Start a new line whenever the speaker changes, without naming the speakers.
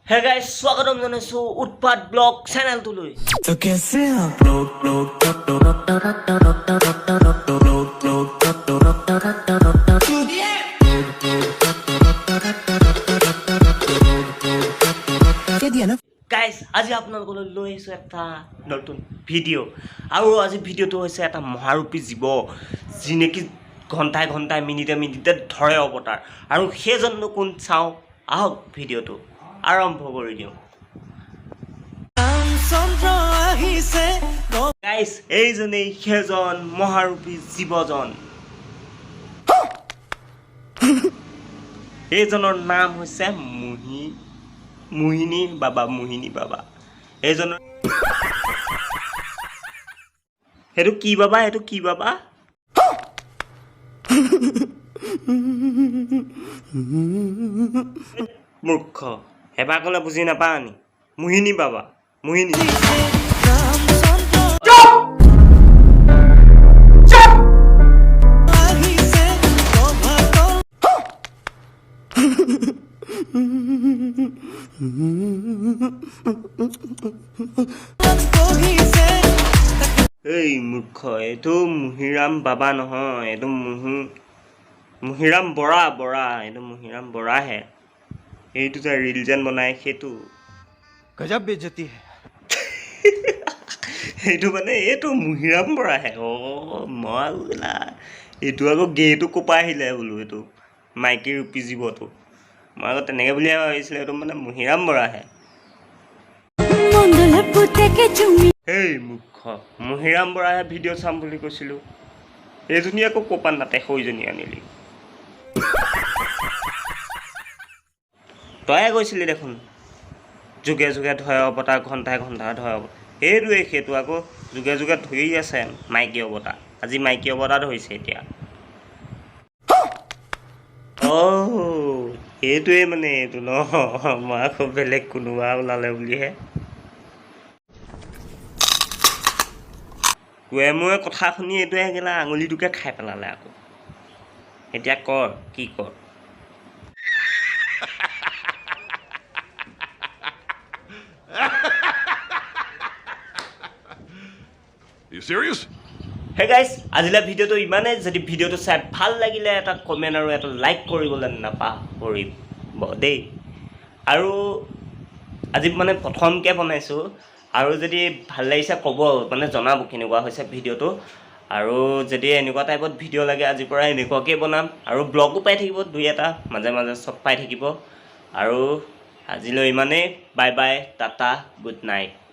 Hey guys, स्वागतम जनाइछु उत्पात blog channel तुलै
तो कैसे आप
guys আজি আপোনালোকলৈ লৈ আহিছো এটা নতুন ভিডিও আৰু আজি ভিডিওটো হৈছে এটা মহাৰূপী জীৱ যিনেকি ঘণ্টাই ঘণ্টাই মিনিটে মিনিটে ধৰে অৱতাৰ আৰু সেইজননো কোন চাও আহক ভিডিওটো আৰম্ভ কৰি দিও গাইস এইজনেই সেইজন মহাৰূপী জীৱজন এইজনৰ নাম হৈছে মোহিনী বাবা এইজনৰ হেতু কি বাবা মূৰ্খ হেবা কলে বুজি নাপানি মোহিনী বাবা মোহিনী এই মূৰ্খ এইটো মুহিৰাম বাবা নহয় এইটো মুহিৰাম বৰা এইটো মুহিৰাম বৰাহে এইটো যে ৰিলজেন বনাই সেইটো
गजब बेइज्जती है
এইটো মানে এইটো মুহিৰাম বৰাহে মই বোলা এইটো আকৌ গেটো কোপা আহিলে বোলো এইটো মাইকী ৰূপী জীৱটো মই আকৌ তেনেকৈ বুলিয়ে ভাবিছিলোঁ এইটো মানে মুহিৰাম বৰাহে এই মূৰ্খ মুহিৰাম বৰাহে ভিডিঅ' চাম বুলি কৈছিলোঁ এইজনী আকৌ কোপা নাতে সৈজনী আনিলি তয়ে কৈছিলি দেখোন যুগে যুগে ধৰে অৱতাৰ ঘণ্টাই ঘণ্টাই ধৰে সেইটোৱে সেইটো আকৌ যুগে যুগে ধৰি আছে মাইকী অৱতাৰ আজি মাইকী অৱতাৰ ধৰিছে এতিয়া সেইটোৱে মানে এইটো ন মই আকৌ বেলেগ কোনোবা ওলালে বুলিহে মই কথা শুনি এইটোৱে গেলা আঙুলিটোকে খাই পেলালে আকৌ এতিয়া কৰ কি কৰ
You serious?
Hey guys, আজিলা ভিডিওটো ইমানে যদি ভিডিওটো চাই ভাল লাগিলে এটা কমেন্ট আৰু এটা লাইক কৰিবলৈ নাপাহৰিব দেই আৰু আজি মানে প্ৰথমকৈ বনাইছোঁ আৰু যদি ভাল লাগিছে ক'ব মানে জনাব কেনেকুৱা হৈছে ভিডিওটো আৰু যদি এনেকুৱা টাইপত ভিডিও লাগে আজিৰ পৰা এনেকুৱাকৈ বনাম আৰু ব্লগো পাই থাকিব দুই এটা মাজে মাজে সব পাই থাকিব আৰু আজিলৈ ইমানেই bye bye Tata good night